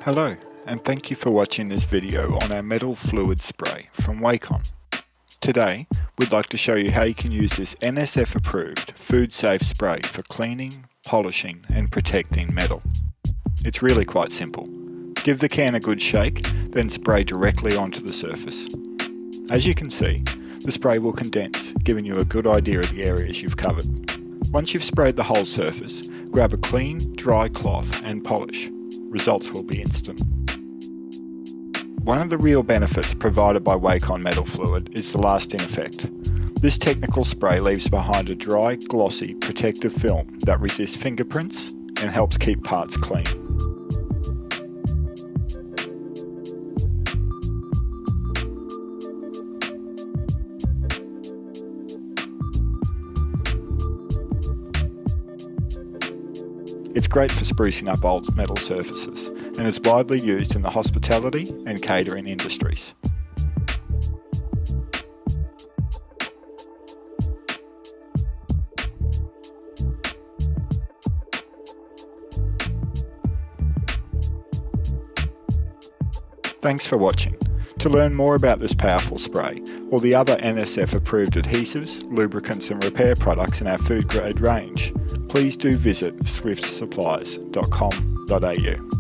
Hello, and thank you for watching this video on our metal fluid spray from Weicon. Today, we'd like to show you how you can use this NSF approved food safe spray for cleaning, polishing and protecting metal. It's really quite simple. Give the can a good shake, then spray directly onto the surface. As you can see, the spray will condense, giving you a good idea of the areas you've covered. Once you've sprayed the whole surface, grab a clean, dry cloth and polish. Results will be instant. One of the real benefits provided by Weicon metal fluid is the lasting effect. This technical spray leaves behind a dry, glossy, protective film that resists fingerprints and helps keep parts clean. It's great for sprucing up old metal surfaces and is widely used in the hospitality and catering industries. Thanks for watching. To learn more about this powerful spray or the other NSF approved adhesives, lubricants and repair products in our food grade range, please do visit swiftsupplies.com.au.